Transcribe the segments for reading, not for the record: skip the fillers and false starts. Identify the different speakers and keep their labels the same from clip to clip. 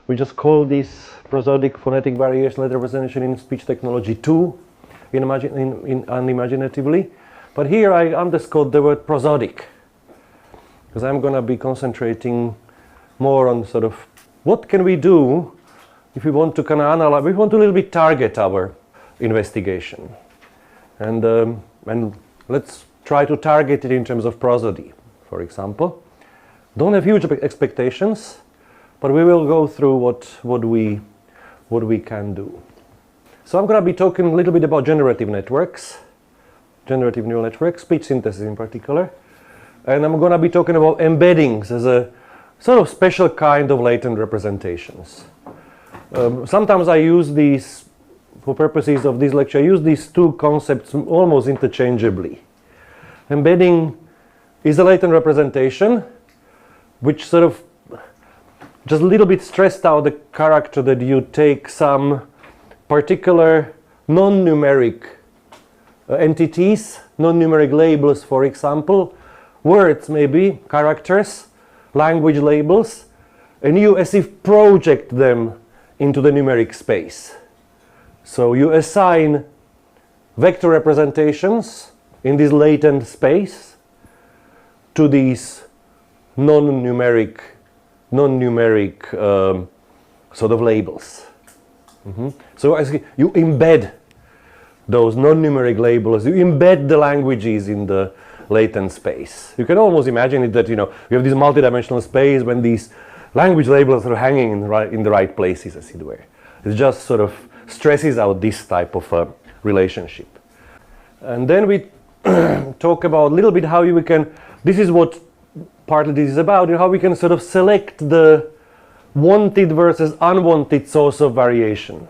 Speaker 1: We just call this prosodic phonetic variation letter representation in speech technology 2 unimaginatively. But here I underscored the word prosodic, because I'm going to be concentrating more on sort of what can we do if we want to kind of analyze, we want to a little bit target our investigation. And let's try to target it in terms of prosody, for example. Don't have huge expectations, but we will go through what we can do. So I'm going to be talking a little bit about generative networks, generative neural networks, speech synthesis in particular. And I'm going to be talking about embeddings as a sort of special kind of latent representations. Sometimes I use these, for purposes of this lecture, I use these two concepts almost interchangeably. Embedding is a latent representation which sort of just a little bit stressed out the character that you take some particular non-numeric entities, non-numeric labels, for example, words maybe, characters, language labels, and you as if project them into the numeric space. So you assign vector representations in this latent space to these non-numeric sort of labels. So as you embed those non-numeric labels, you embed the languages in the latent space. You can almost imagine it that, you know, you have this multidimensional space when these language labels are hanging in the right places, as it were. It just sort of stresses out this type of relationship. And then we talk about a little bit how we can, this is what partly this is about, how we can sort of select the wanted versus unwanted source of variation.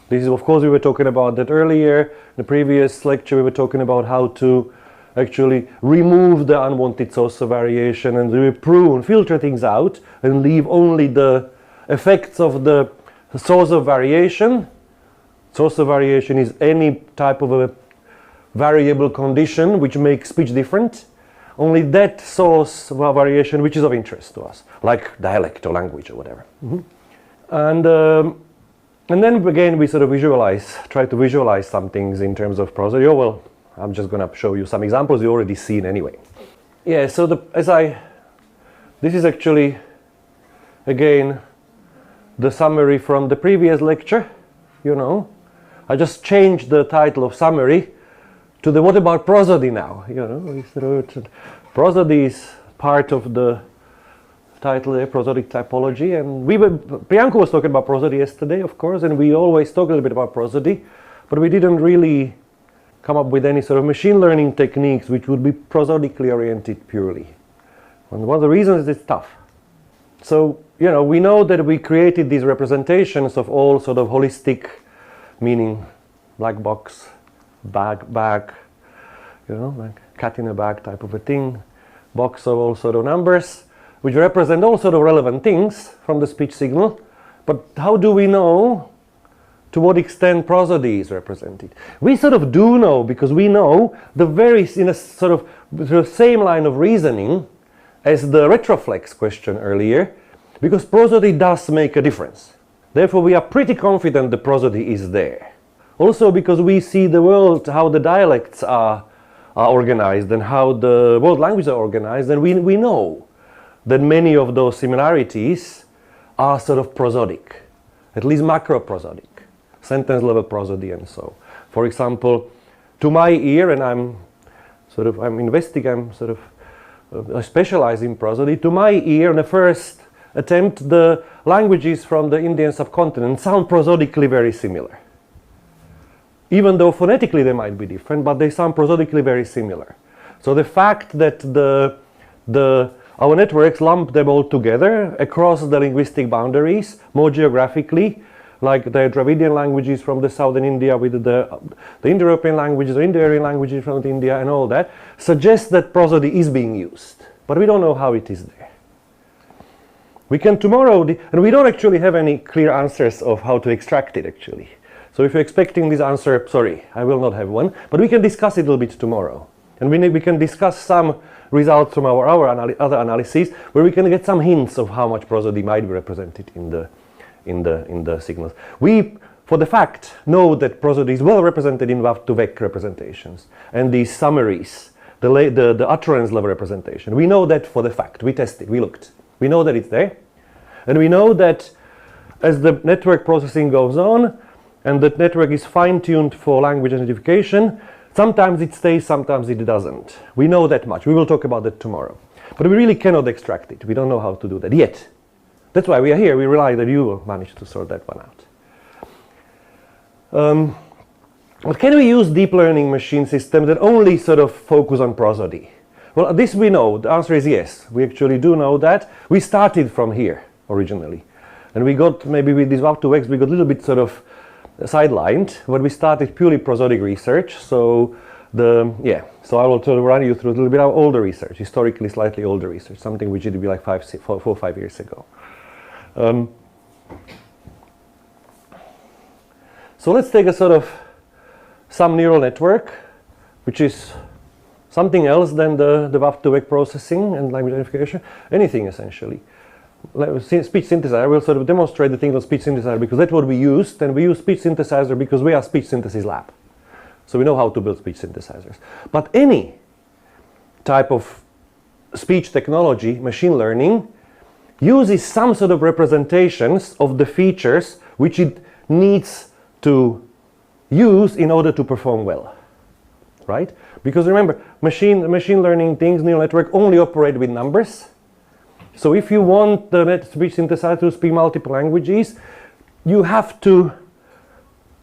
Speaker 1: This is, of course, we were talking about that earlier. In the previous lecture, we were talking about how to actually remove the unwanted source of variation and prune, filter things out, and leave only the effects of the source of variation. Source of variation is any type of a variable condition which makes speech different. Only that source of variation which is of interest to us, like dialect or language or whatever. And then again we sort of try to visualize some things in terms of prosody. Oh well, I'm just going to show you some examples you already seen anyway. Yeah, so this is actually again the summary from the previous lecture. You know, I just changed the title of summary to the what about prosody now? You know, prosody is part of the title there, prosodic typology, and Priyanka was talking about prosody yesterday, of course, and we always talk a little bit about prosody, but we didn't really come up with any sort of machine learning techniques which would be prosodically oriented purely. And one of the reasons is it's tough. So, you know, we know that we created these representations of all sort of holistic, meaning black box, bag, you know, like cat in a bag type of a thing, box of all sort of numbers, which represent all sort of relevant things from the speech signal. But how do we know to what extent prosody is represented? We sort of do know, because we know in a sort of the same line of reasoning as the retroflex question earlier, because prosody does make a difference. Therefore, we are pretty confident the prosody is there. Also because we see the world, how the dialects are organized and how the world languages are organized, and we know that many of those similarities are sort of prosodic, at least macro-prosodic, sentence level prosody and so. For example, to my ear, and I specialize in prosody, to my ear, in the first attempt, the languages from the Indian subcontinent sound prosodically very similar. Even though phonetically they might be different, but they sound prosodically very similar. So the fact that our networks lump them all together across the linguistic boundaries, more geographically, like the Dravidian languages from the southern India with the Indo-European languages, or Indo-Aryan languages from India and all that, suggests that prosody is being used. But we don't know how it is there. We can tomorrow, and we don't actually have any clear answers of how to extract it actually. So if you're expecting this answer, sorry, I will not have one, but we can discuss it a little bit tomorrow. And we can discuss some results from our other analyses where we can get some hints of how much prosody might be represented in the signals. We, for the fact, know that prosody is well represented in Wav-to-Vec representations and these summaries, the utterance level representation. We know that for the fact. We tested, we looked. We know that it's there. And we know that as the network processing goes on and the network is fine-tuned for language identification, sometimes it stays, sometimes it doesn't. We know that much. We will talk about that tomorrow. But we really cannot extract it. We don't know how to do that yet. That's why we are here. We rely that you will manage to sort that one out. But can we use deep learning machine systems that only sort of focus on prosody? Well, this we know. The answer is yes. We actually do know that. We started from here originally. And we got, maybe with these Wav-to-Vecs, we got a little bit sort of sidelined when we started purely prosodic research. So so I will sort of run you through a little bit of older research, historically slightly older research, something which did be like 4 or 5 years ago. So let's take a sort of some neural network, which is something else than the Wav-to-Vec processing and language identification, anything essentially. Speech synthesizer, we'll sort of demonstrate the things on speech synthesizer because that's what we used, and we use speech synthesizer because we are speech synthesis lab. So we know how to build speech synthesizers. But any type of speech technology, machine learning, uses some sort of representations of the features which it needs to use in order to perform well, right? Because remember, machine learning things, neural network, only operate with numbers. So if you want the speech synthesizer to speak multiple languages, you have to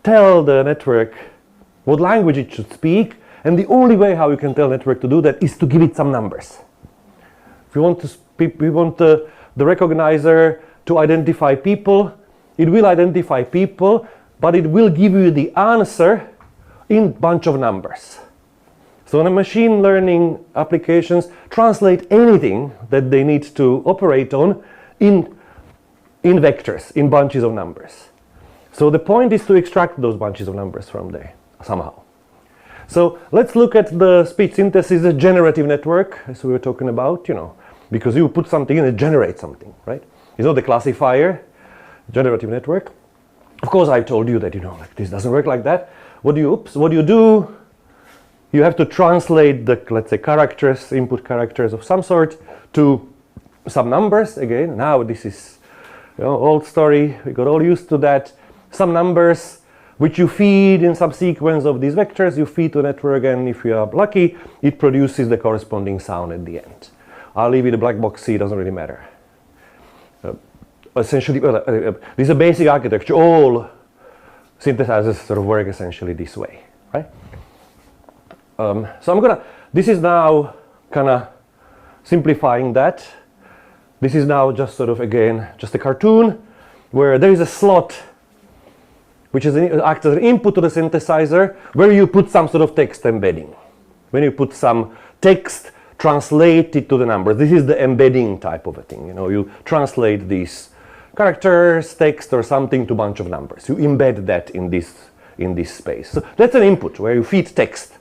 Speaker 1: tell the network what language it should speak, and the only way how you can tell the network to do that is to give it some numbers. If you want to speak, we want the recognizer to identify people, it will identify people, but it will give you the answer in a bunch of numbers. So the machine learning applications translate anything that they need to operate on in vectors, in bunches of numbers. So the point is to extract those bunches of numbers from there somehow. So let's look at the speech synthesis, a generative network, as we were talking about, because you put something in, it generates something, right? It's not the classifier, generative network. Of course, I told you that, like this doesn't work like that. What do you do? You have to translate the, let's say, characters, input characters of some sort to some numbers. Again, now this is old story. We got all used to that. Some numbers which you feed in some sequence of these vectors, you feed to the network, and if you are lucky, it produces the corresponding sound at the end. I'll leave it a black box C, it doesn't really matter. Essentially, this is a basic architecture. All synthesizers sort of work essentially this way, right? So this is now kind of simplifying that. This is now just sort of, again, just a cartoon where there is a slot which acts as an input to the synthesizer where you put some sort of text embedding. When you put some text, translate it to the numbers. This is the embedding type of a thing. You translate these characters, text, or something to a bunch of numbers. You embed that in this space. So that's an input where you feed text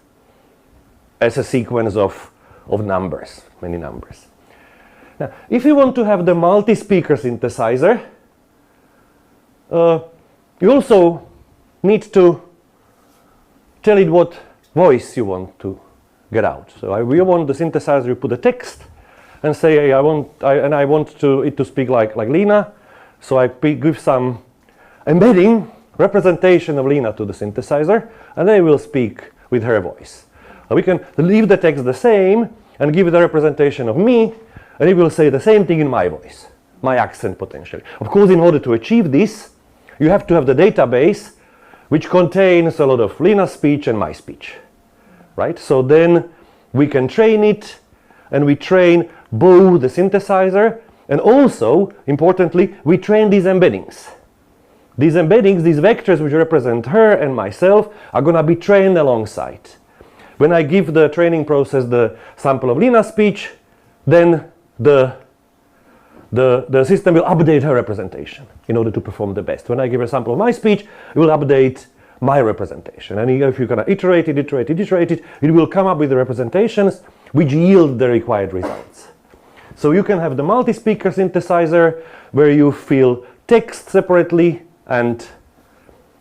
Speaker 1: as a sequence of numbers, many numbers. Now, if you want to have the multi-speaker synthesizer, you also need to tell it what voice you want to get out. So we want the synthesizer, you put a text and say, hey, I want it to speak like Lena. So I give some embedding representation of Lena to the synthesizer, and they will speak with her voice. We can leave the text the same and give it a representation of me, and it will say the same thing in my voice, my accent potentially. Of course, in order to achieve this, you have to have the database which contains a lot of Lena's speech and my speech, right? So then we can train it, and we train both the synthesizer, and also, importantly, we train these embeddings. These embeddings, these vectors which represent her and myself, are going to be trained alongside. When I give the training process the sample of Lena's speech, then the system will update her representation in order to perform the best. When I give a sample of my speech, it will update my representation. And if you're going to iterate it, it will come up with the representations which yield the required results. So you can have the multi-speaker synthesizer where you fill text separately and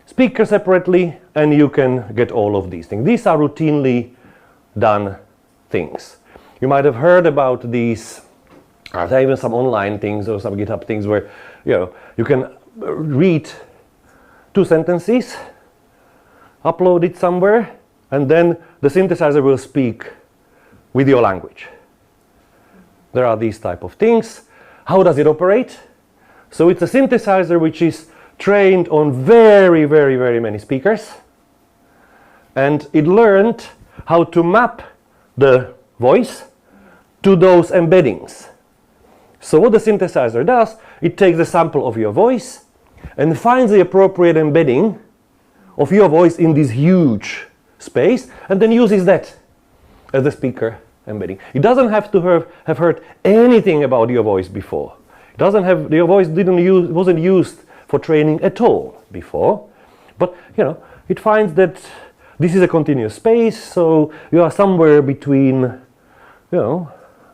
Speaker 1: speaker separately, and you can get all of these things. These are routinely done things. You might have heard about these. There are even some online things or some GitHub things where you can read 2 sentences, upload it somewhere, and then the synthesizer will speak with your language. There are these type of things. How does it operate? So it's a synthesizer which is trained on very, very, very many speakers, and it learned how to map the voice to those embeddings. So what the synthesizer does, it takes a sample of your voice and finds the appropriate embedding of your voice in this huge space, and then uses that as the speaker embedding. It doesn't have to have heard anything about your voice before. It doesn't have, your voice wasn't used for training at all before, but it finds that this is a continuous space, so you are somewhere between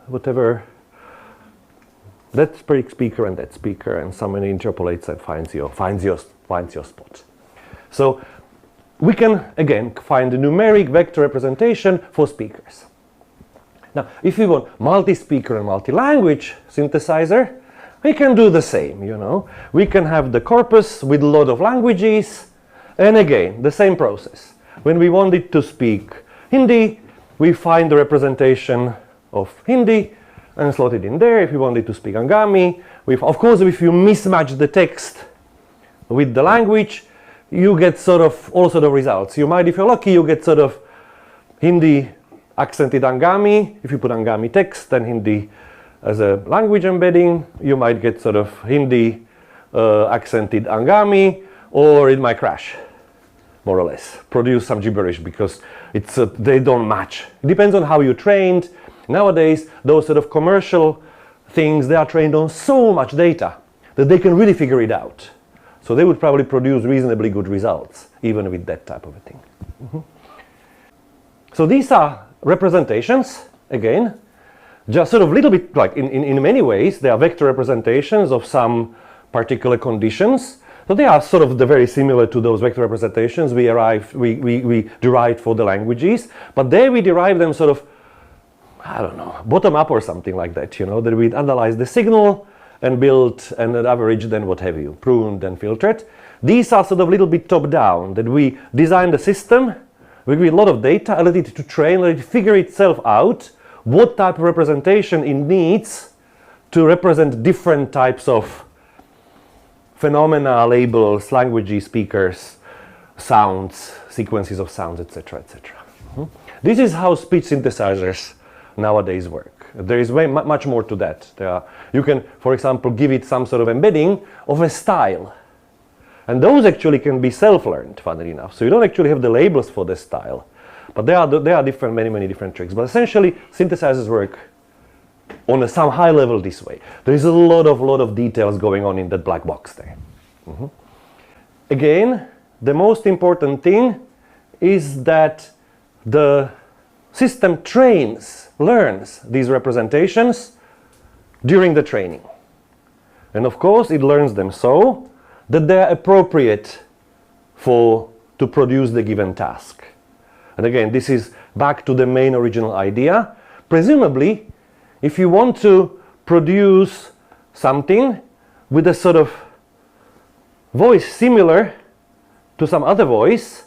Speaker 1: whatever that speaker and that speaker, and someone interpolates and finds your spot. So we can again find a numeric vector representation for speakers. Now, if we want multi-speaker and multi-language synthesizer, we can do the same. We can have the corpus with a lot of languages, and again the same process. When we want it to speak Hindi, we find the representation of Hindi and slot it in there. If you want it to speak Angami, of course, if you mismatch the text with the language, you get all sort of results. You might, if you're lucky, you get sort of Hindi accented Angami. If you put Angami text and Hindi as a language embedding, you might get sort of Hindi accented Angami, or it might crash, more or less, produce some gibberish because they don't match. It depends on how you trained. Nowadays, those sort of commercial things, they are trained on so much data that they can really figure it out. So they would probably produce reasonably good results, even with that type of a thing. So these are representations, again, just sort of little bit like in many ways, they are vector representations of some particular conditions. So they are sort of very similar to those vector representations we derived for the languages, but there we derive them sort of, I don't know, bottom up or something like that, that we analyze the signal and build and average, then what have you, pruned and filtered. These are sort of a little bit top down, that we design the system, we give a lot of data, let it to train, let it figure itself out, what type of representation it needs to represent different types of phenomena, labels, languages, speakers, sounds, sequences of sounds, etc., etc. This is how speech synthesizers nowadays work. There is much more to that. You can, for example, give it some sort of embedding of a style. And those actually can be self-learned, funnily enough. So you don't actually have the labels for the style. But there are different, many different tricks. But essentially, synthesizers work on some high level this way. There is a lot of details going on in that black box there. Again, the most important thing is that the system learns these representations during the training. And of course, it learns them so that they are appropriate to produce the given task. And again, this is back to the main original idea. Presumably, if you want to produce something with a sort of voice similar to some other voice,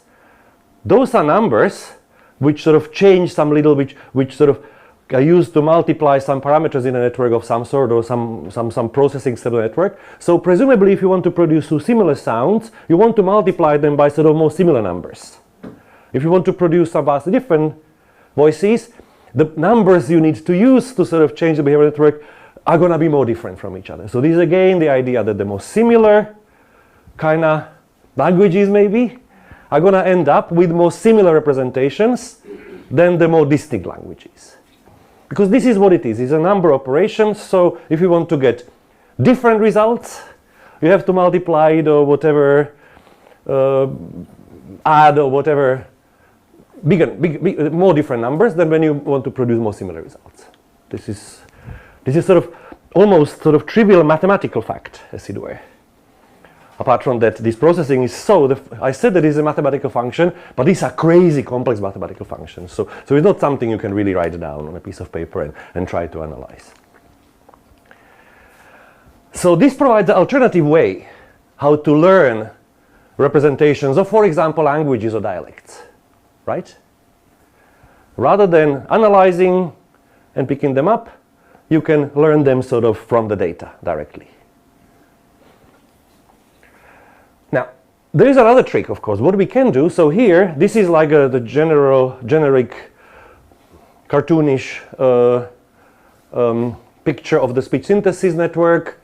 Speaker 1: those are numbers which sort of change some little, which sort of are used to multiply some parameters in a network of some sort, or some processing step of the network. So presumably, if you want to produce two similar sounds, you want to multiply them by sort of more similar numbers. If you want to produce some vastly different voices, the numbers you need to use to sort of change the behavior network are going to be more different from each other. So this is again the idea that the more similar kind of languages maybe are going to end up with more similar representations than the more distinct languages. Because this is what it is. It's a number operations. So if you want to get different results, you have to multiply it or whatever add or whatever, more different numbers than when you want to produce more similar results. This is sort of almost sort of trivial mathematical fact, as it were. Apart from that, this processing is I said that it's a mathematical function, but these are crazy complex mathematical functions. So it's not something you can really write down on a piece of paper and try to analyze. So this provides an alternative way how to learn representations of, for example, languages or dialects, right? Rather than analyzing and picking them up, you can learn them sort of from the data directly. Now, there is another trick, of course, what we can do. So here, this is like the generic cartoonish picture of the speech synthesis network.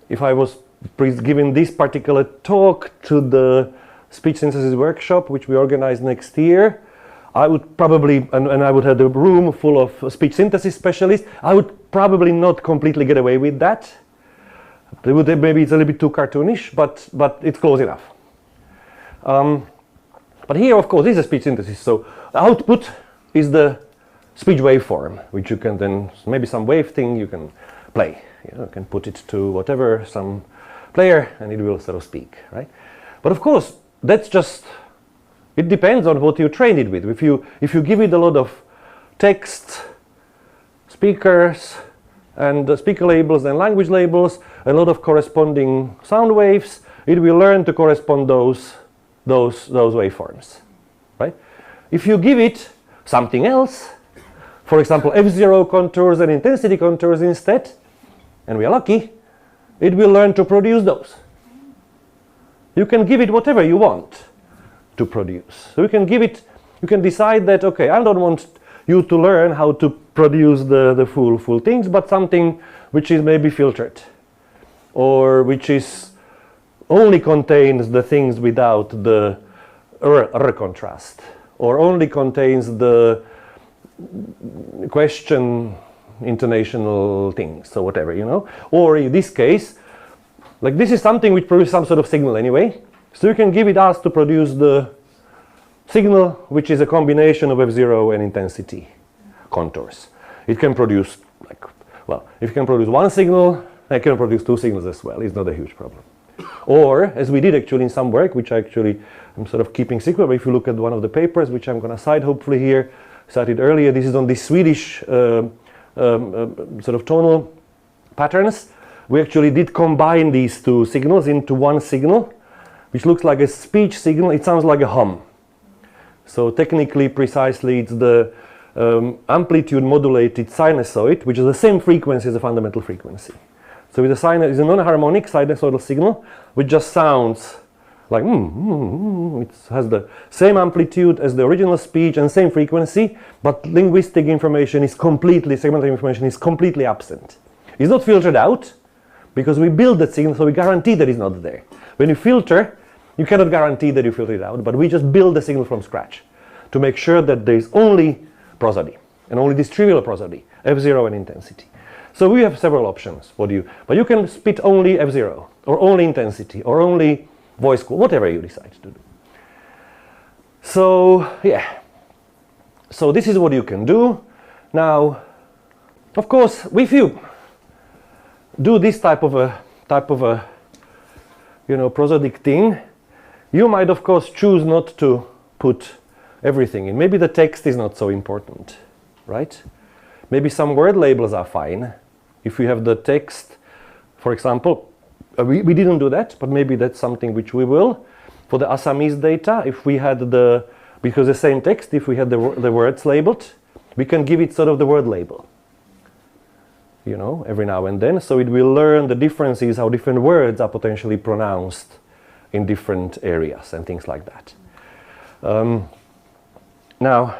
Speaker 1: If I was giving this particular talk to the speech synthesis workshop, which we organize next year, I would probably, and I would have a room full of speech synthesis specialists, I would probably not completely get away with that. Maybe it's a little bit too cartoonish, but it's close enough. But here, of course, this is a speech synthesis. So the output is the speech waveform, which you can then, maybe some wave thing you can play. You can put it to whatever, some player, and it will sort of speak, right? But of course, that's just, it depends on what you train it with. If you give it a lot of text, speakers, and speaker labels and language labels, a lot of corresponding sound waves, it will learn to correspond those waveforms, right? If you give it something else, for example, F0 contours and intensity contours instead, and we are lucky, it will learn to produce those. You can give it whatever you want to produce. So you can give it, you can decide that, okay, I don't want you to learn how to produce the full things, but something which is maybe filtered, or which is only contains the things without the contrast, or only contains the question intonational things, so whatever, you know. Or in this case, like this is something which produces some sort of signal anyway, so you can give it asked to produce the signal which is a combination of F0 and intensity contours. It can produce, like, well, if you can produce one signal, it can produce two signals as well. It's not a huge problem. Or, as we did actually in some work, which I'm sort of keeping secret, but if you look at one of the papers, which I'm going to cite hopefully here, cited earlier, this is on the Swedish sort of tonal patterns. We actually did combine these two signals into one signal, which looks like a speech signal. It sounds like a hum. So technically, precisely, it's the amplitude modulated sinusoid, which is the same frequency as the fundamental frequency. So with it's a non-harmonic sinusoidal signal, which just sounds like it has the same amplitude as the original speech and same frequency, but linguistic information is segmental information is completely absent. It's not filtered out because we build that signal, so we guarantee that it's not there. When you filter, you cannot guarantee that you filter it out, but we just build the signal from scratch to make sure that there is only prosody and only this trivial prosody, F0 and intensity. So we have several options. But you can spit only F0 or only intensity or only voice call, whatever you decide to do. So yeah, so this is what you can do. Now, of course, if you do this type of a prosodic thing, you might of course choose not to put everything in. Maybe the text is not so important, right? Maybe some word labels are fine. If we have the text, for example, we didn't do that, but maybe that's something which we will. For the Assamese data, if we had because the same text, if we had the words labeled, we can give it sort of the word label, you know, every now and then. So it will learn the differences, how different words are potentially pronounced in different areas and things like that. Now,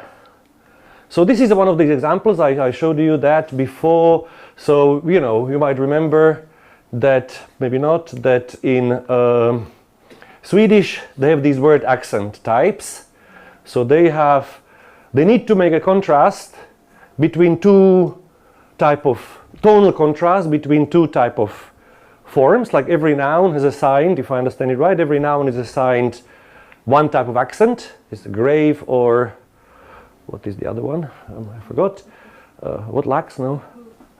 Speaker 1: so this is one of these examples. I showed you that before. So, you know, you might remember that, maybe not, that in Swedish they have these word accent types. So they need to make a contrast between two type of tonal contrast between two type of forms. Like every noun is assigned, if I understand it right, every noun is assigned one type of accent, is grave, or what is the other one? I forgot. What lax? No.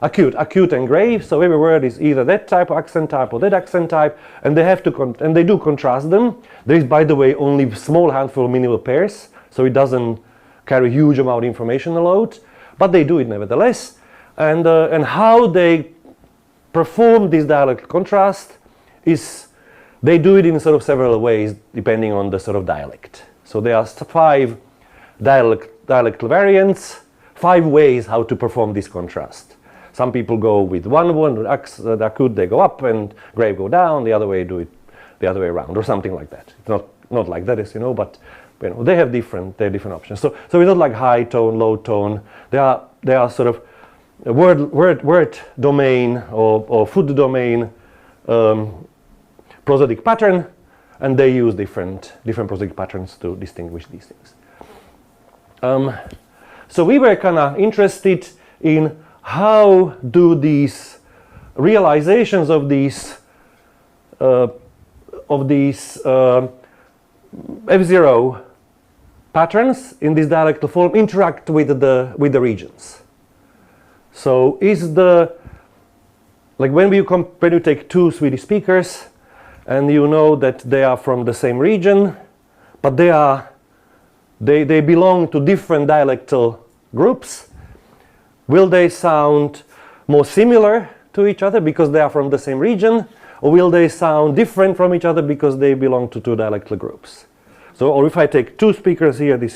Speaker 1: Acute and grave. So every word is either that type of accent type or that accent type, and they have to and they do contrast them. There is, by the way, only a small handful of minimal pairs, so it doesn't carry a huge amount of information load, but they do it nevertheless. And how they perform this dialectal contrast is they do it in sort of several ways depending on the sort of dialect. So there are 5 dialectal variants, 5 ways how to perform this contrast. Some people go with one, the acute they go up and grave go down, the other way do it the other way around or something like that. It's not like that, as you know, but you know, they have different options. So it's not like high tone, low tone. They are sort of a word domain or food domain prosodic pattern, and they use different prosodic patterns to distinguish these things. So we were kind of interested in how do these realizations of these F0 patterns in this dialectal form interact with the regions. So is like when you take 2 Swedish speakers and you know that they are from the same region, but they belong to different dialectal groups, will they sound more similar to each other because they are from the same region, or will they sound different from each other because they belong to 2 dialectal groups? So, or if I take 2 speakers here, they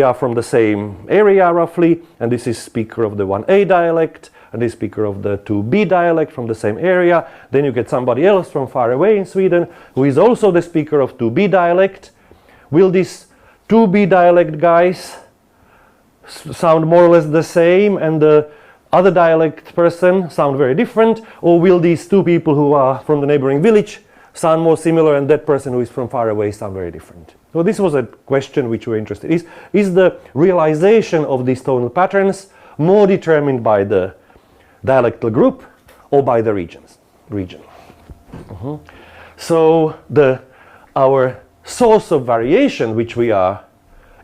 Speaker 1: are from the same area roughly, and this is speaker of the 1A dialect, and this speaker of the 2B dialect from the same area. Then you get somebody else from far away in Sweden who is also the speaker of 2B dialect. Will these 2B dialect guys sound more or less the same and the other dialect person sound very different, or will these 2 people who are from the neighboring village sound more similar and that person who is from far away sound very different? So this was a question which we were interested in. Is the realization of these tonal patterns more determined by the dialectal group or by the region? So our source of variation which we are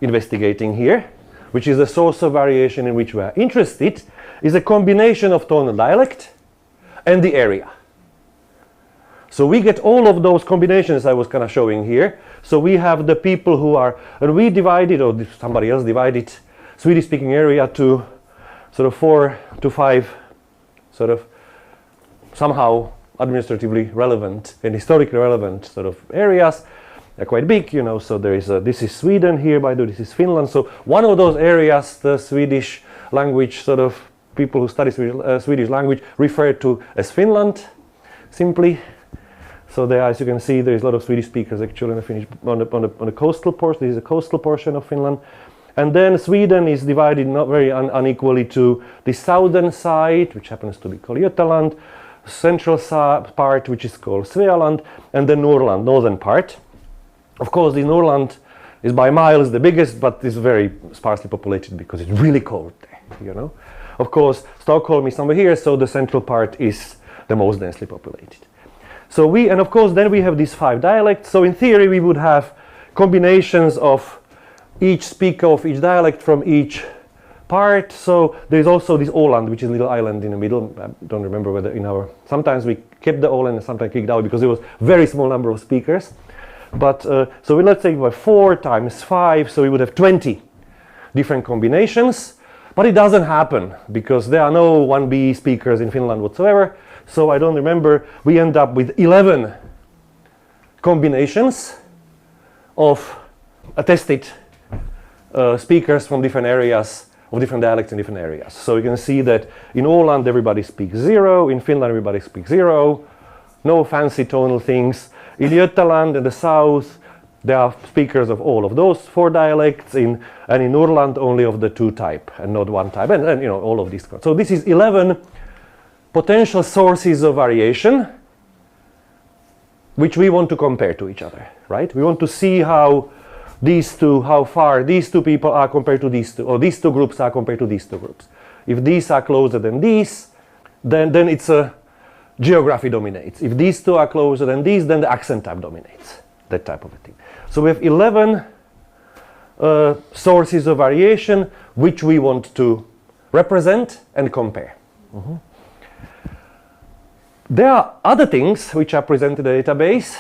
Speaker 1: investigating here, which is the source of variation in which we are interested, is a combination of tonal dialect and the area. So we get all of those combinations I was kind of showing here. So we have the people who are, and we divided, or somebody else divided, Swedish speaking area to sort of 4 to 5 sort of somehow administratively relevant and historically relevant sort of areas. They're quite big, you know, so there is this is Sweden here, by the way, this is Finland. So one of those areas, the Swedish language sort of people who study Swedish language refer to as Finland, simply. So there, as you can see, there is a lot of Swedish speakers actually on the Finnish, on the coastal portion. This is a coastal portion of Finland. And then Sweden is divided not very unequally to the southern side, which happens to be called Götaland, central part, which is called Svealand, and the Norrland, northern part. Of course, the Norrland is by miles the biggest, but is very sparsely populated because it's really cold there, you know. Of course, Stockholm is somewhere here, so the central part is the most densely populated. So and of course, then we have these 5 dialects. So in theory, we would have combinations of each speaker of each dialect from each part. So there's also this Åland, which is a little island in the middle. I don't remember whether sometimes we kept the Åland and sometimes kicked out because it was very small number of speakers. But so let's say by 4 times 5, so we would have 20 different combinations. But it doesn't happen because there are no 1B speakers in Finland whatsoever. So I don't remember. We end up with 11 combinations of attested speakers from different areas, of different dialects in different areas. So you can see that in Åland everybody speaks 0, in Finland everybody speaks 0, no fancy tonal things. In Götaland and the south there are speakers of all of those 4 dialects, and in Norrland only of the 2 type and not 1 type, and you know, all of these. So this is 11 potential sources of variation which we want to compare to each other, right? We want to see how far these 2 people are compared to these 2, or these 2 groups are compared to these 2 groups. If these are closer than these, then it's a geography dominates. If these 2 are closer than these, then the accent type dominates. that type of a thing. So we have 11 sources of variation which we want to represent and compare. There are other things which are presented in the database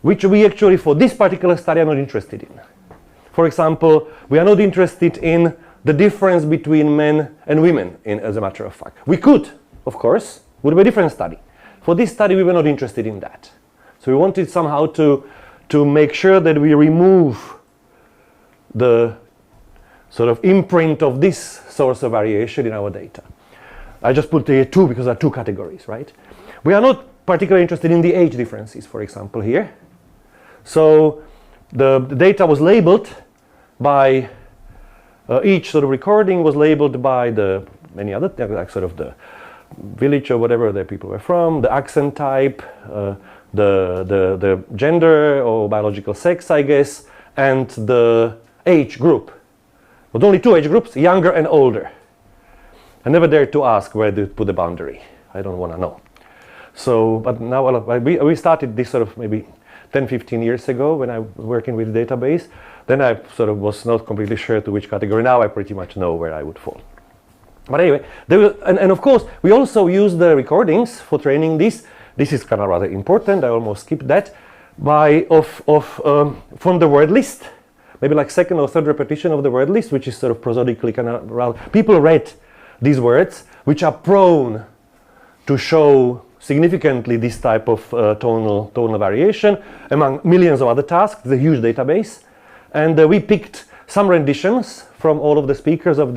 Speaker 1: which we actually, for this particular study, are not interested in. For example, we are not interested in the difference between men and women, as a matter of fact. We could, of course, would be a different study. For this study, we were not interested in that. So we wanted somehow to make sure that we remove the sort of imprint of this source of variation in our data. I just put here 2 because there are 2 categories, right? We are not particularly interested in the age differences, for example, here. So the data was labeled by each sort of recording was labeled by the many other, like sort of the village or whatever the people were from, the accent type, the gender or biological sex, I guess, and the age group. But only 2 age groups, younger and older. I never dared to ask where to put the boundary. I don't want to know. So, but now we started this sort of maybe 10, 15 years ago when I was working with the database. Then I sort of was not completely sure to which category. Now I pretty much know where I would fall. But anyway, and of course, we also use the recordings for training this. This is kind of rather important. I almost skipped that. From the word list, maybe like 2nd or 3rd repetition of the word list, which is sort of prosodically kind of rather. People read these words, which are prone to show significantly this type of tonal variation among millions of other tasks. It's a huge database, and we picked some renditions from all of the speakers of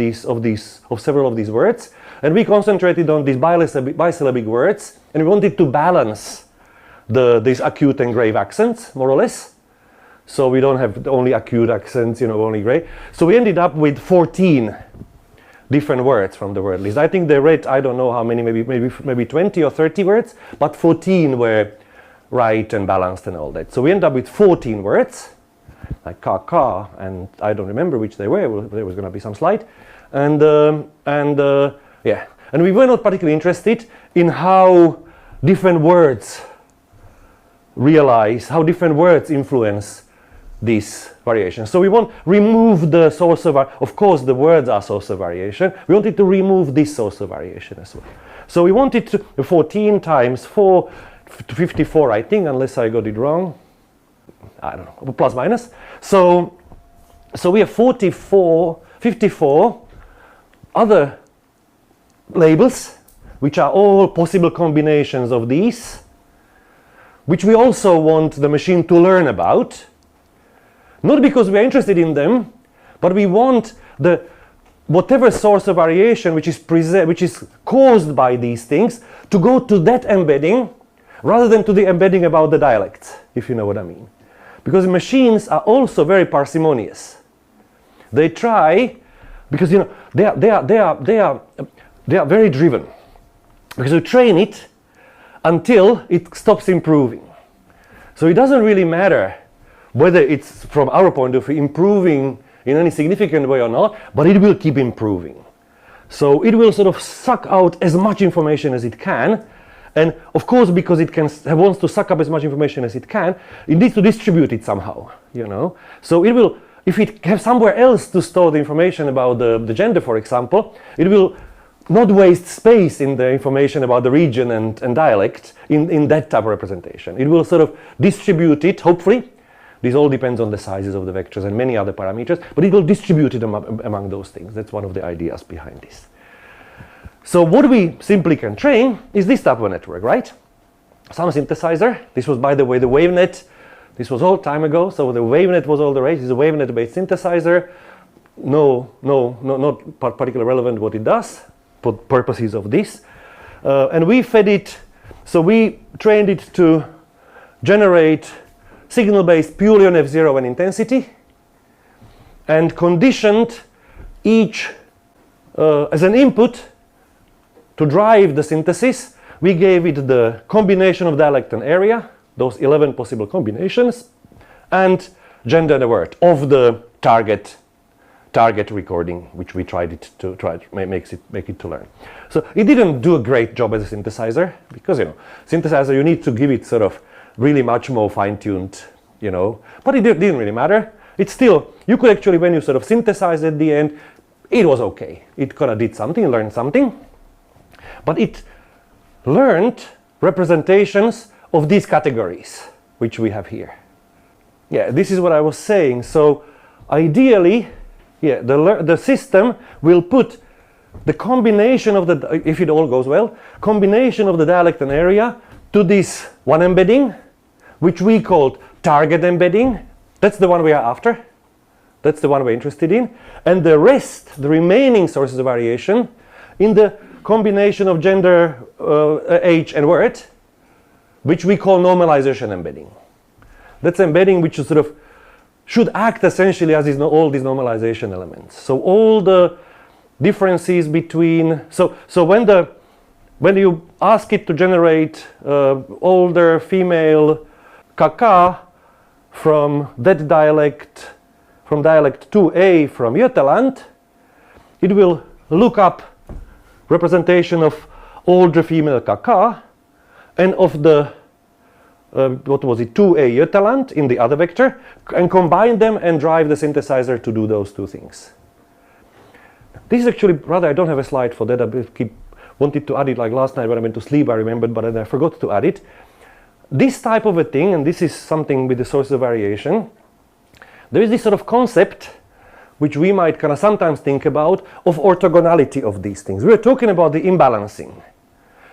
Speaker 1: several of these words, and we concentrated on these bisyllabic words, and we wanted to balance these acute and grave accents, more or less. So we don't have only acute accents, only grave. So we ended up with 14 different words from the word list. I think they read, I don't know how many, maybe 20 or 30 words, but 14 were right and balanced and all that. So we ended up with 14 words, like ka, and I don't remember which they were. There was going to be some slide. And we were not particularly interested in how different words how different words influence this variation. So we want remove the source of course the words are source of variation. We wanted to remove this source of variation as well. So we wanted to 14 times 4 to 54, I think, unless I got it wrong. I don't know, plus minus. So we have 54 other labels, which are all possible combinations of these, which we also want the machine to learn about. Not because we are interested in them, but we want whatever source of variation which is caused by these things to go to that embedding rather than to the embedding about the dialects, if you know what I mean. Because machines are also very parsimonious. They try, because they are very driven. Because you train it until it stops improving. So it doesn't really matter whether it's, from our point of view, improving in any significant way or not, but it will keep improving. So it will sort of suck out as much information as it can, and of course, because it wants to suck up as much information as it can, it needs to distribute it somehow, So it will, if it has somewhere else to store the information about the gender, for example, it will not waste space in the information about the region and dialect in that type of representation. It will sort of distribute it, hopefully. This all depends on the sizes of the vectors and many other parameters, but it will distribute it among those things. That's one of the ideas behind this. So what we simply can train is this type of network, right? Some synthesizer. This was, by the way, the WaveNet. This was all time ago, so the WaveNet was all the rage. This is a WaveNet-based synthesizer. Not particularly relevant what it does for purposes of this. And we fed it, so we trained it to generate signal based purely on F0 and intensity, and conditioned each as an input to drive the synthesis. We gave it the combination of dialect and area, those 11 possible combinations, and gender and word of the target recording, which we tried it to make it to learn. So it didn't do a great job as a synthesizer, because synthesizer, you need to give it sort of really much more fine-tuned you know, but it didn't really matter. It's still, you could actually, when you sort of synthesize at the end, it was okay. It kind of did something, learned something, but it learned representations of these categories, which we have here. Yeah, this is what I was saying. So ideally, yeah, the system will put the combination of the, if it all goes well, combination of the dialect and area to this one embedding, which we called target embedding. That's the one we are after. That's the one we're interested in. And the rest, the remaining sources of variation, in the combination of gender, age, and word, which we call normalization embedding. That's embedding which is sort of should act essentially as all these normalization elements. So all the differences between, so when you ask it to generate older female kaka from that dialect, from dialect 2A from Götaland, it will look up representation of older female kaka and of the what was it, 2A Götaland in the other vector, and combine them and drive the synthesizer to do those two things. This is actually, rather, I don't have a slide for that. I wanted to add it like last night when I went to sleep, I remembered, but then I forgot to add it. This type of a thing, and this is something with the source of variation, there is this sort of concept which we might kind of sometimes think about of orthogonality of these things. We're talking about the imbalancing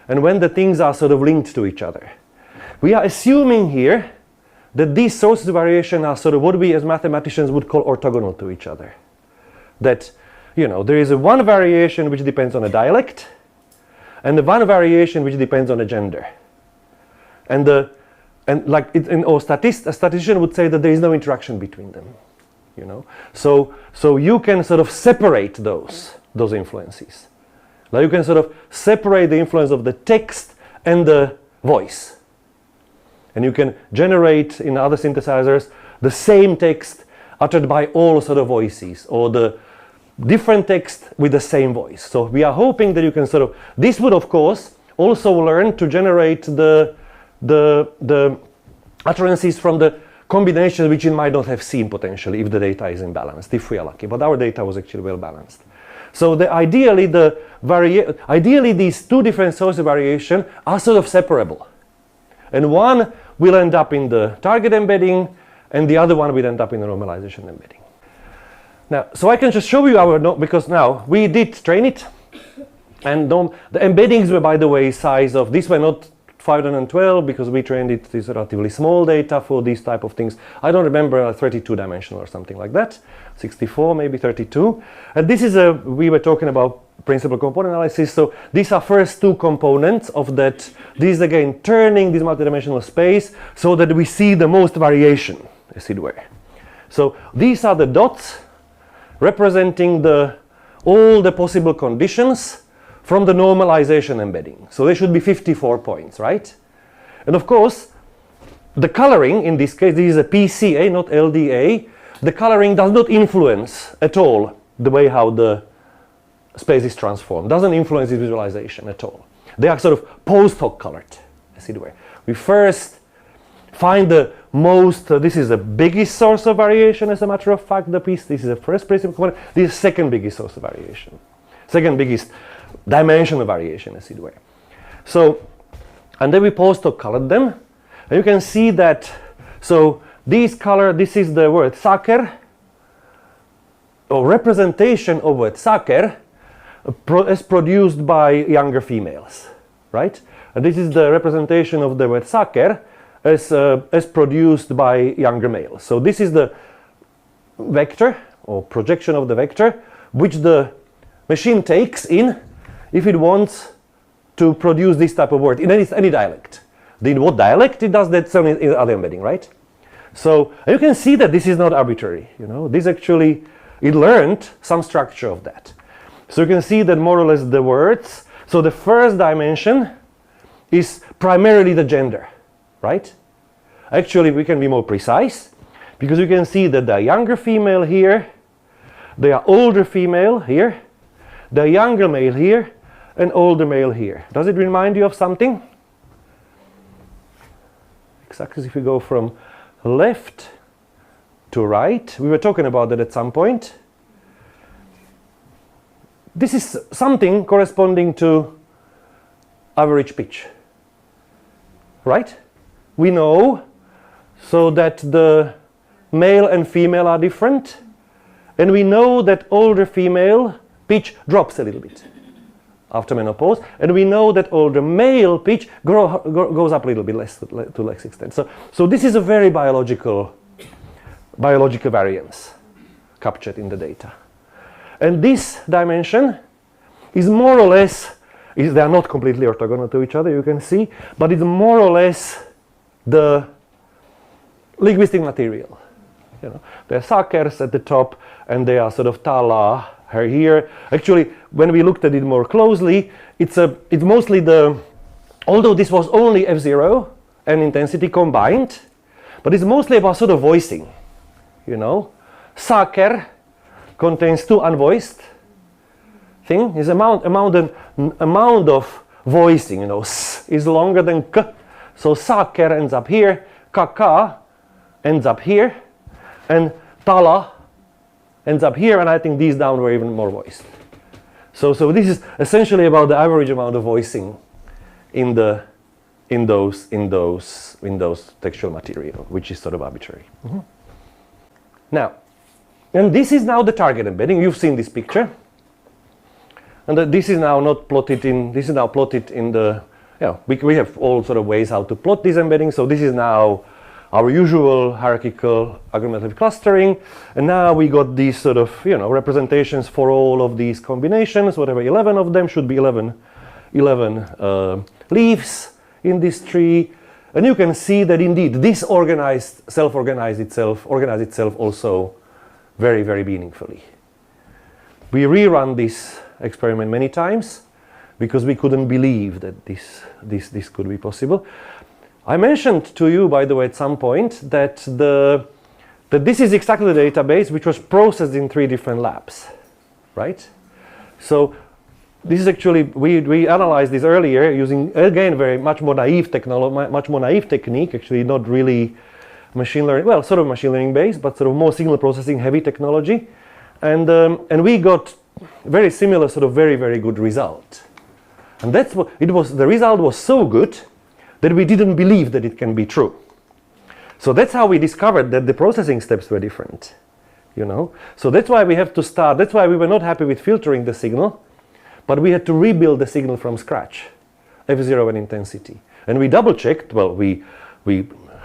Speaker 1: and when the things are sort of linked to each other. We are assuming here that these sources of variation are sort of what we as mathematicians would call orthogonal to each other. That, you know, there is a one variation which depends on a dialect and the one variation which depends on a gender. And a statistician would say that there is no interaction between them, you know. So you can sort of separate those influences. Now you can sort of separate the influence of the text and the voice. And you can generate in other synthesizers the same text uttered by all sort of voices, or the different text with the same voice. So we are hoping that you can sort of, this would of course also learn to generate the utterances from the combinations which you might not have seen potentially if the data is imbalanced, if we are lucky. But our data was actually well balanced. So ideally these two different sources of variation are sort of separable. And one will end up in the target embedding, and the other one will end up in the normalization embedding. Now, so I can just show you because now we did train it, and the embeddings were, by the way, size of, these were not 512 because we trained it, this relatively small data for these type of things. I don't remember, 32 dimensional or something like that, 64, maybe 32. And this is we were talking about principal component analysis. So these are first two components of that. This again turning this multidimensional space so that we see the most variation, as it were. So these are the dots representing all the possible conditions from the normalization embedding. So there should be 54 points, right? And of course, the coloring in this case, this is a PCA, not LDA. The coloring does not influence at all the way how the space is transformed. Doesn't influence the visualization at all. They are sort of post hoc colored, as it were. We first find the most, this is the biggest source of variation, as a matter of fact, the piece. This is the first principal component. This is the second biggest source of variation. Second biggest dimension of variation, as it were. So, and then we post hoc colored them. And you can see that, so this color, this is the word saker, or representation of word saker, as produced by younger females, right? And this is the representation of the word saker as produced by younger males. So this is the vector, or projection of the vector, which the machine takes in if it wants to produce this type of word in any dialect. In what dialect it does that, so in other embedding, right? So you can see that this is not arbitrary, you know. This actually, it learned some structure of that. So you can see that more or less the words. So the first dimension is primarily the gender, right? Actually, we can be more precise because you can see that the younger female here, the older female here, the younger male here, and older male here. Does it remind you of something? Exactly, if you go from left to right. We were talking about that at some point. This is something corresponding to average pitch, right? We know so that the male and female are different, and we know that older female pitch drops a little bit after menopause, and we know that older male pitch goes up a little bit less to less extent. So this is a very biological variance captured in the data. And this dimension is more or less, they are not completely orthogonal to each other, you can see, but it's more or less the linguistic material. You know, there are sakers at the top, and they are sort of tala here. Actually, when we looked at it more closely, it's mostly although this was only F0 and intensity combined, but it's mostly about sort of voicing. You know, saker contains two unvoiced thing. Is amount of voicing. You know, s is longer than k, so saker ends up here, kaka ends up here, and tala ends up here, and I think these down were even more voiced. So this is essentially about the average amount of voicing in those textual material, which is sort of arbitrary. Mm-hmm. Now, and this is now the target embedding. You've seen this picture, and this is now not plotted in. This is now plotted in the. Yeah, we have all sort of ways how to plot these embeddings. So this is now our usual hierarchical argumentative clustering, and now we got these sort of representations for all of these combinations. Whatever 11 of them should be 11 leaves in this tree. And you can see that indeed this organized itself also very, very meaningfully. We rerun this experiment many times because we couldn't believe that this could be possible. I mentioned to you, by the way, at some point that this is exactly the database which was processed in 3 different labs, right? So this is actually, we analyzed this earlier using, again, much more naive technique, actually not really machine learning, well, sort of machine learning based, but sort of more signal processing heavy technology. And we got very similar, sort of very, very good result. And that's what it was, the result was so good that we didn't believe that it can be true. So that's how we discovered that the processing steps were different, So that's why we have to start, that's why we were not happy with filtering the signal, but we had to rebuild the signal from scratch, F0 and intensity. And we double checked, well, we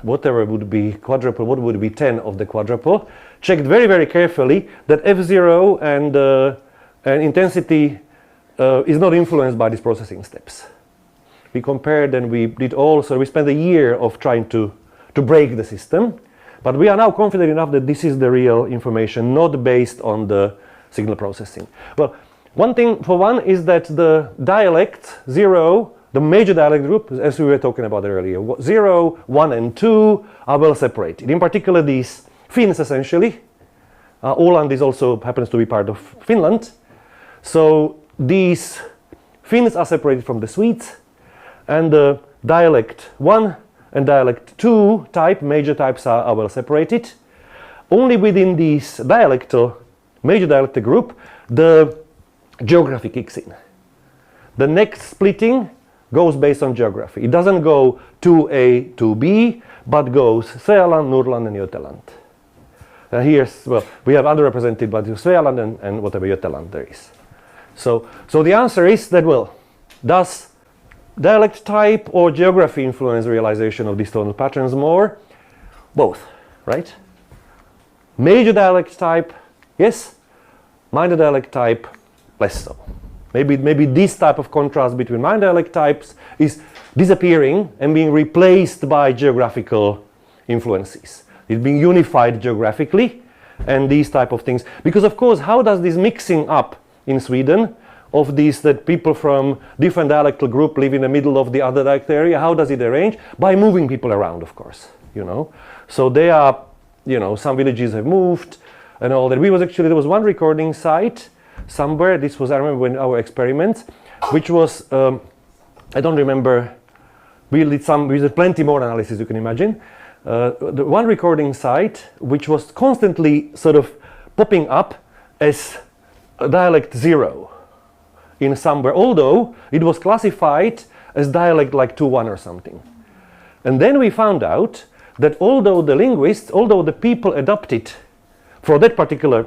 Speaker 1: whatever would be quadruple, what would be 10 of the quadruple, checked very, very carefully that F0 and intensity is not influenced by these processing steps. We compared and we did all, so we spent a year of trying to break the system, but we are now confident enough that this is the real information, not based on the signal processing. Well, one thing for one is that the dialect 0, the major dialect group, as we were talking about earlier, 0, 1, and 2 are well separated. In particular, these Finns essentially. Åland is also happens to be part of Finland. So these Finns are separated from the Swedes, and the dialect 1 and dialect 2 type, major types are well separated. Only within this major dialectal group, the geography kicks in. The next splitting goes based on geography. It doesn't go 2A, 2B, but goes Svealand, Norrland, and Götaland. We have underrepresented by Svealand and whatever Götaland there is. So the answer is that, well, does dialect type or geography influence realization of these tonal patterns more? Both, right? Major dialect type, yes. Minor dialect type, less so. Maybe this type of contrast between minor dialect types is disappearing and being replaced by geographical influences. It's being unified geographically, and these type of things. Because of course, how does this mixing up in Sweden of these that people from different dialectal group live in the middle of the other dialect area, how does it arrange? By moving people around, of course, So they are, some villages have moved and all that. There was one recording site somewhere, this was, I remember when our experiment, which was, I don't remember, we did plenty more analysis, you can imagine. the one recording site which was constantly sort of popping up as a dialect 0 in somewhere, although it was classified as dialect like 2.1 or something. And then we found out that although the linguists, although the people adopted for that particular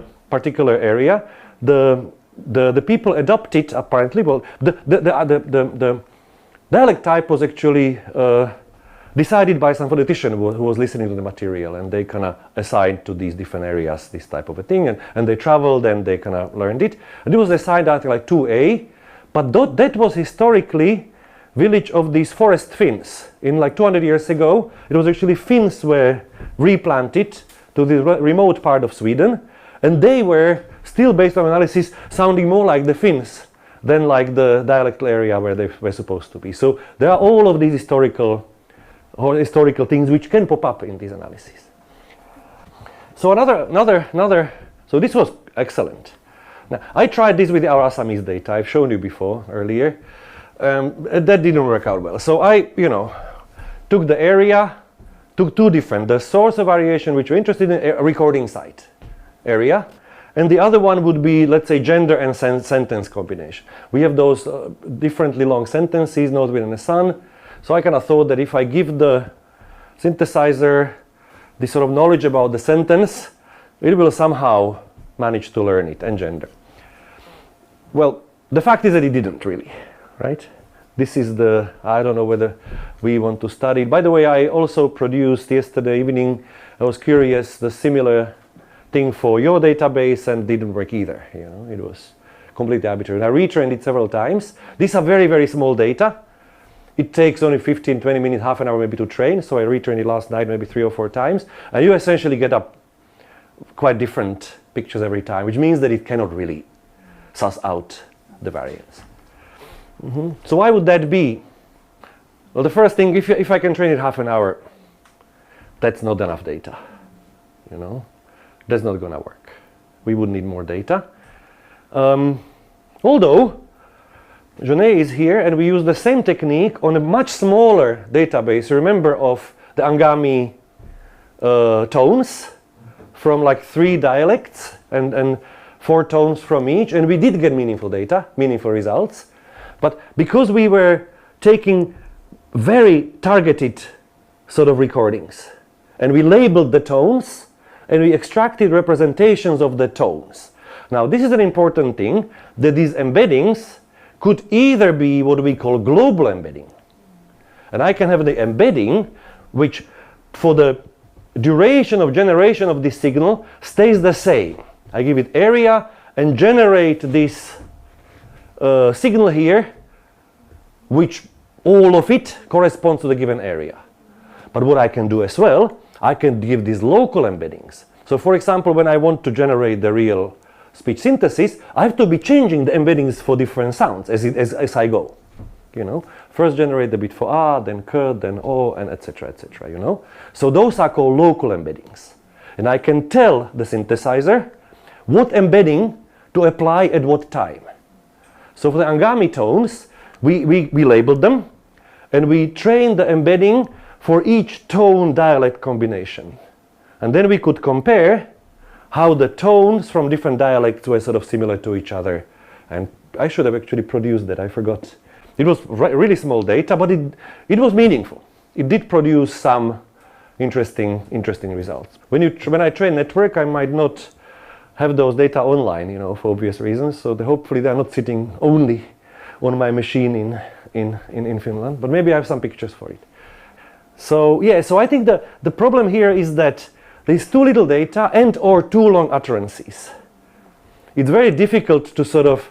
Speaker 1: area, the people adopted apparently, well, the dialect type was actually decided by some phonetician who was listening to the material, and they kind of assigned to these different areas this type of a thing, and they traveled and they kind of learned it. And it was assigned at like 2A, but that was historically village of these forest Finns. In like 200 years ago, it was actually Finns were replanted to the remote part of Sweden, and they were still, based on analysis, sounding more like the Finns than like the dialectal area where they were supposed to be. So there are all of these historical things which can pop up in these analyses. So so this was excellent. Now, I tried this with our Assamese data. I've shown you before earlier. That didn't work out well. So I, took the area, took two different, the source of variation which we're interested in, a recording site area, and the other one would be, let's say, gender and sentence combination. We have those differently long sentences, North Wind and the Sun. So I kind of thought that if I give the synthesizer this sort of knowledge about the sentence, it will somehow manage to learn it, and gender. Well, the fact is that it didn't really, right? This is I don't know whether we want to study it. By the way, I also produced yesterday evening, I was curious, the similar thing for your database, and didn't work either. It was completely arbitrary. I retrained it several times. These are very, very small data. It takes only 15, 20 minutes, half an hour maybe to train. So I retrained it last night maybe 3 or 4 times. And you essentially get up quite different pictures every time, which means that it cannot really suss out the variance. So why would that be? Well, the first thing, if I can train it half an hour, that's not enough data. That's not going to work. We would need more data. Although Genet is here, and we use the same technique on a much smaller database. Remember of the Angami tones from like 3 dialects and 4 tones from each, and we did get meaningful data, meaningful results. But because we were taking very targeted sort of recordings, and we labeled the tones, and we extracted representations of the tones. Now, this is an important thing, that these embeddings could either be what we call global embedding. And I can have the embedding which, for the duration of generation of this signal, stays the same. I give it area and generate this signal here, which all of it corresponds to the given area. But what I can do as well, I can give these local embeddings. So for example, when I want to generate the real speech synthesis, I have to be changing the embeddings for different sounds as I go. First generate the bit for A, then K, then O, and etc., etc. So those are called local embeddings. And I can tell the synthesizer what embedding to apply at what time. So for the Angami tones, we labeled them, and we trained the embedding for each tone dialect combination. And then we could compare how the tones from different dialects were sort of similar to each other. And I should have actually produced that, I forgot. It was really small data, but it was meaningful. It did produce some interesting results. When I train network, I might not have those data online, for obvious reasons. So hopefully they're not sitting only on my machine in Finland, but maybe I have some pictures for it. So yeah, so I think the problem here is that there's too little data and or too long utterances. It's very difficult to sort of,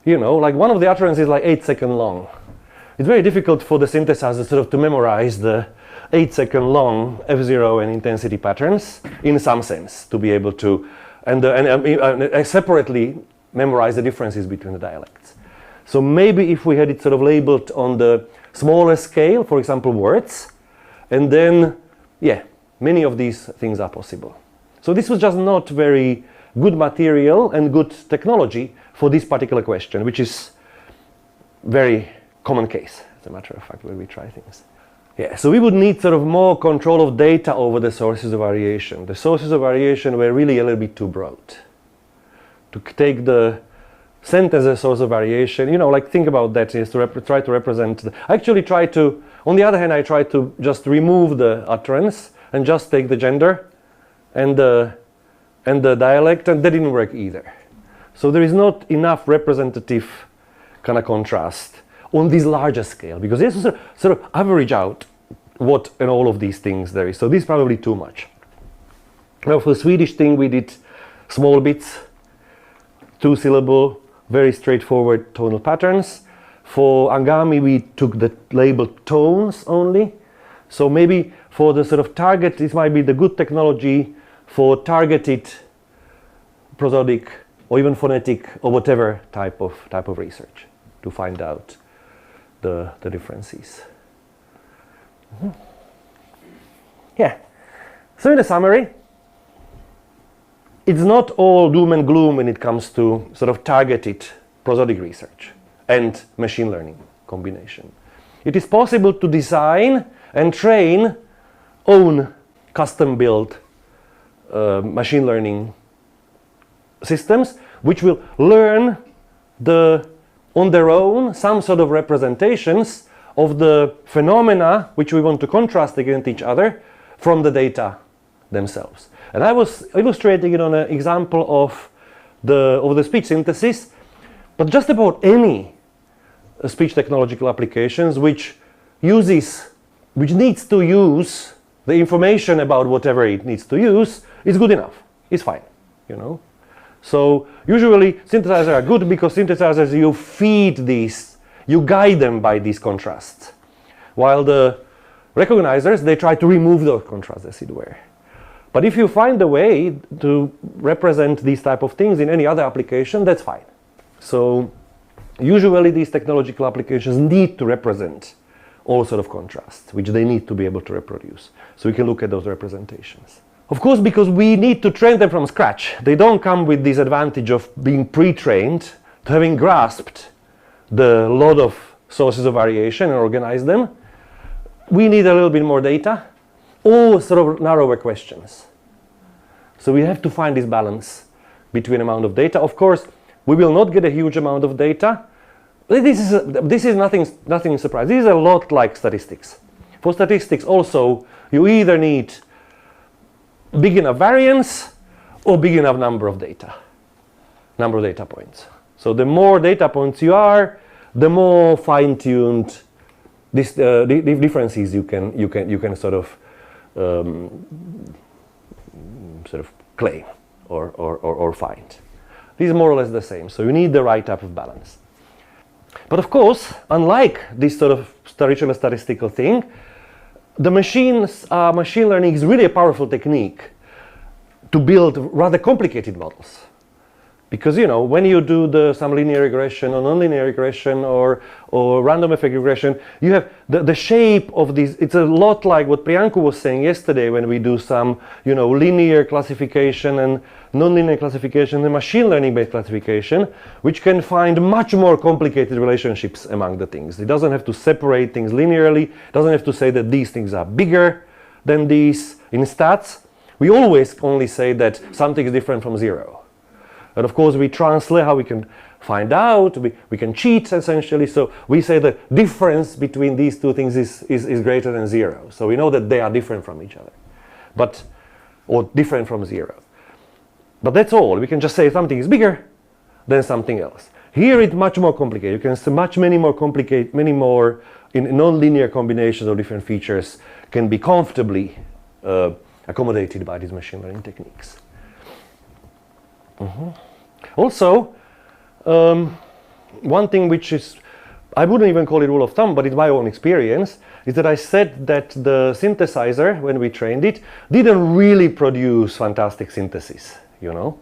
Speaker 1: like one of the utterances is like 8 seconds long. It's very difficult for the synthesizer sort of to memorize the 8-second long F0 and intensity patterns in some sense, to be able to and separately memorize the differences between the dialects. So maybe if we had it sort of labeled on the smaller scale, for example, words, and then, yeah, many of these things are possible. So this was just not very good material and good technology for this particular question, which is very common case, as a matter of fact, when we try things. Yeah, so we would need sort of more control of data over the sources of variation. The sources of variation were really a little bit too broad. To take the sentence as a source of variation, you know, like think about that, is to try to represent, I actually try to, on the other hand, I try to just remove the utterance and just take the gender and the dialect, and that didn't work either. So there is not enough representative kind of contrast on this larger scale, because this is sort of average out what in all of these things there is. So this is probably too much. Now for the Swedish thing we did small bits, 2-syllable, very straightforward tonal patterns. For Angami we took the label tones only. So maybe for the sort of target, this might be the good technology for targeted prosodic or even phonetic or whatever type of research to find out the differences. Yeah. So in the summary, it's not all doom and gloom when it comes to sort of targeted prosodic research and machine learning combination. It is possible to design and train own custom-built machine learning systems which will learn on their own some sort of representations of the phenomena which we want to contrast against each other from the data themselves. And I was illustrating it on an example of the speech synthesis, but just about any speech technological applications which needs to use the information about whatever it needs to use is good enough. It's fine, you know. So usually synthesizers are good because synthesizers, you feed these, you guide them by these contrasts. While the recognizers, they try to remove those contrasts, as it were. But if you find a way to represent these type of things in any other application, that's fine. So usually these technological applications need to represent all sort of contrasts, which they need to be able to reproduce. So we can look at those representations. Of course, because we need to train them from scratch, they don't come with this advantage of being pre-trained, to having grasped the lot of sources of variation and organized them. We need a little bit more data or sort of narrower questions. So we have to find this balance between amount of data. Of course, we will not get a huge amount of data. This is nothing surprising. This is a lot like statistics. For statistics also, you either need big enough variance or big enough number of data points. So the more data points you are, the more fine-tuned this differences you can sort of claim or find. These are more or less the same. So you need the right type of balance. But of course, unlike this sort of traditional statistical thing, the machine learning is really a powerful technique to build rather complicated models. Because, you know, when you do some linear regression or nonlinear regression or random effect regression, you have the shape of these. It's a lot like what Priyanku was saying yesterday when we do some, you know, linear classification and nonlinear classification and machine learning based classification, which can find much more complicated relationships among the things. It doesn't have to separate things linearly. It doesn't have to say that these things are bigger than these. In stats, we always only say that something is different from zero. And of course, we translate how we can find out, we can cheat essentially. So we say the difference between these two things is greater than zero. So we know that they are different from each other, or different from zero. But that's all. We can just say something is bigger than something else. Here it's much more complicated. You can see many more in non-linear combinations of different features can be comfortably accommodated by these machine learning techniques. Also, one thing which is, I wouldn't even call it rule of thumb, but it's my own experience, is that I said that the synthesizer, when we trained it, didn't really produce fantastic synthesis, you know.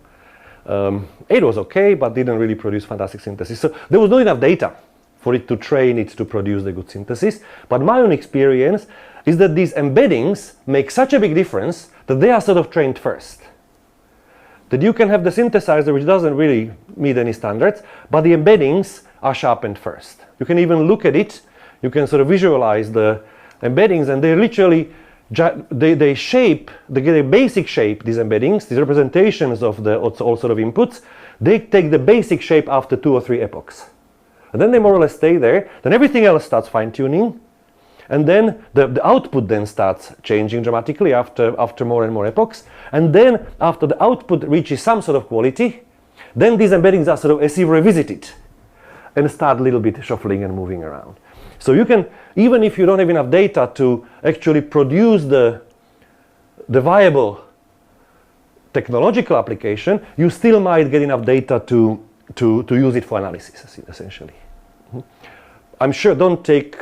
Speaker 1: It was okay, but didn't really produce fantastic synthesis. So there was not enough data for it to train it to produce the good synthesis. But my own experience is that these embeddings make such a big difference that they are sort of trained first. That you can have the synthesizer which doesn't really meet any standards, but the embeddings are sharpened first. You can even look at it, you can sort of visualize the embeddings, and they literally they shape, they get a basic shape, these embeddings, these representations of the all sort of inputs. They take the basic shape after 2 or 3 epochs. And then they more or less stay there. Then everything else starts fine-tuning. And then the output then starts changing dramatically after more and more epochs. And then after the output reaches some sort of quality, then these embeddings are sort of as if revisited and start a little bit shuffling and moving around. So you can, even if you don't have enough data to actually produce the viable technological application, you still might get enough data to use it for analysis, essentially. I'm sure, don't take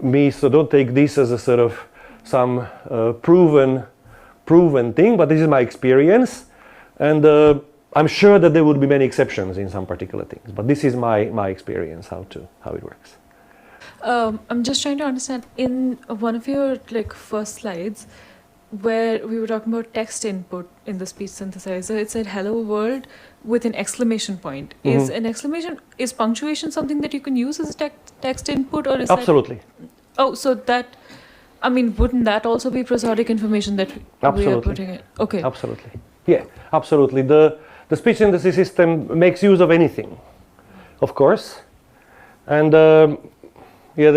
Speaker 1: this as a sort of some proven thing, but this is my experience, and I'm sure that there would be many exceptions in some particular things, but this is my experience how it works.
Speaker 2: I'm just trying to understand, in one of your first slides where we were talking about text input in the speech synthesizer, it said hello world with an exclamation point.
Speaker 1: Mm-hmm.
Speaker 2: Is punctuation something that you can use as a text input, or is
Speaker 1: Absolutely.
Speaker 2: So that, I mean, wouldn't that also be prosodic information that we are putting in? Okay.
Speaker 1: Absolutely. Yeah, absolutely. The speech synthesis system makes use of anything, of course, and the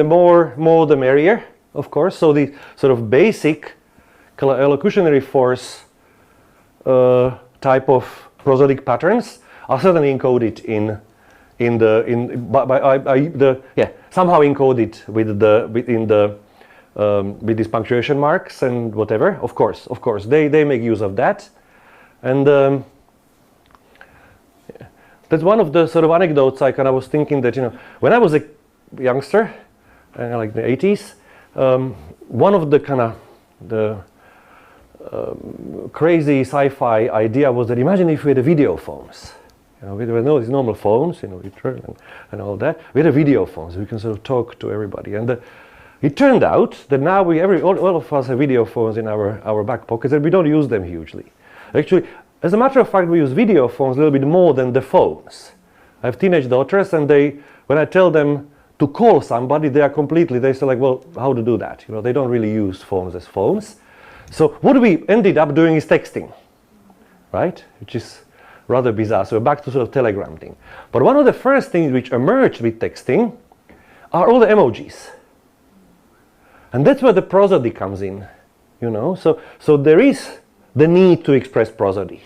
Speaker 1: more the merrier, of course. So the sort of basic elocutionary force type of prosodic patterns are certainly encoded somehow encoded with these punctuation marks and whatever. Of course, they make use of that, and that's one of the sort of anecdotes I was thinking that, when I was a youngster, like the 80s, one of the crazy sci-fi idea was that imagine if we had a video phones. We had no these normal phones, and all that. We had a video phone, so we can sort of talk to everybody. And it turned out that now all of us have video phones in our back pockets, and we don't use them hugely. Actually, as a matter of fact, we use video phones a little bit more than the phones. I have teenage daughters, and when I tell them to call somebody, they say like, well, how to do that? They don't really use phones as phones. So what we ended up doing is texting, right? Which is rather bizarre. So we're back to sort of telegram thing. But one of the first things which emerged with texting are all the emojis. And that's where the prosody comes in, So there is the need to express prosody.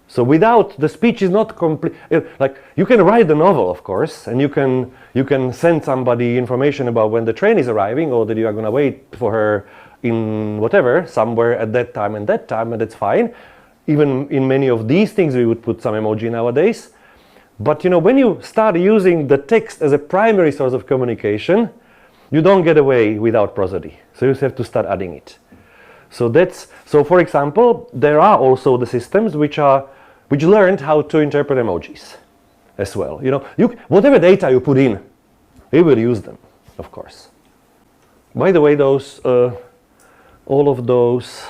Speaker 1: So without, the speech is not complete. Like, you can write the novel, of course, and you can send somebody information about when the train is arriving, or that you are going to wait for her in whatever, somewhere at that time, and that's fine. Even in many of these things, we would put some emoji nowadays. But when you start using the text as a primary source of communication, you don't get away without prosody. So you have to start adding it. So for example, there are also the systems which learned how to interpret emojis as well. Whatever data you put in, it will use them, of course. By the way, all of those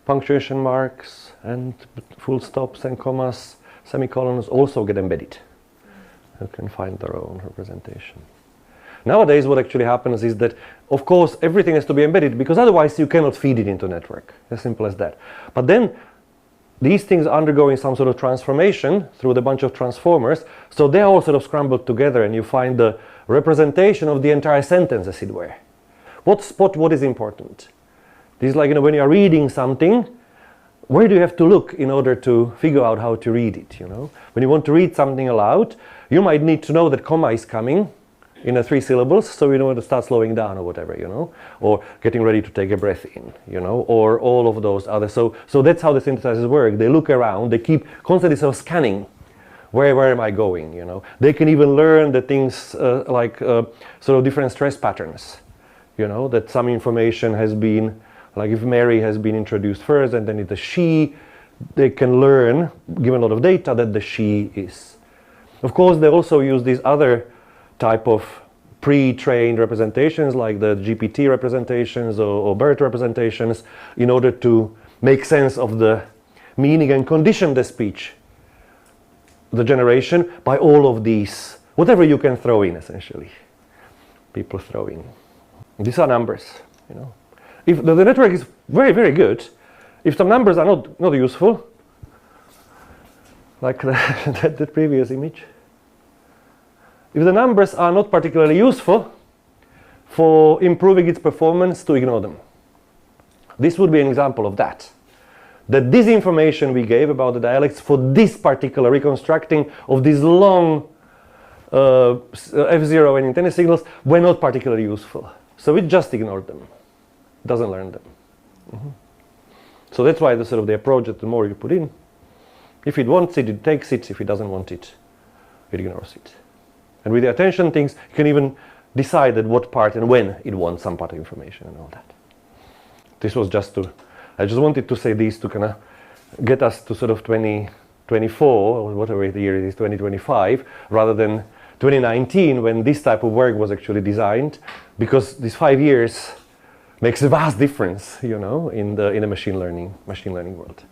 Speaker 1: punctuation marks and full stops and commas, semicolons also get embedded. You can find their own representation. Nowadays, what actually happens is that, of course, everything has to be embedded, because otherwise you cannot feed it into a network. As simple as that. But then these things are undergoing some sort of transformation through the bunch of transformers, so they're all sort of scrambled together, and you find the representation of the entire sentence, as it were. What is important? This is like, when you are reading something, where do you have to look in order to figure out how to read it? When you want to read something aloud, you might need to know that comma is coming in 3 syllables, so you know when to start slowing down or whatever, or getting ready to take a breath in, or all of those other. So that's how the synthesizers work. They look around, they keep constantly sort of scanning. Where am I going? They can even learn the things like sort of different stress patterns. That some information has been, like if Mary has been introduced first and then it's a she, they can learn, given a lot of data, that the she is. Of course, they also use these other type of pre-trained representations, like the GPT representations or BERT representations, in order to make sense of the meaning and condition the speech, the generation, by all of these whatever you can throw in, essentially. People throw in. These are numbers, you know. If the network is very, very good, if some numbers are not useful, like the previous image, if the numbers are not particularly useful for improving its performance, to ignore them. This would be an example of that. That this information we gave about the dialects for this particular reconstructing of these long F0 and antenna signals were not particularly useful. So we just ignored them. Doesn't learn them. So that's why the sort of the approach that the more you put in, if it wants it, it takes it. If it doesn't want it, it ignores it. And with the attention things, you can even decide at what part and when it wants some part of information and all that. This was just to, I just wanted to say these to kind of get us to sort of 2024 or whatever the year it is, 2025, rather than 2019 when this type of work was actually designed, because these 5 years makes a vast difference, you know, in the machine learning world.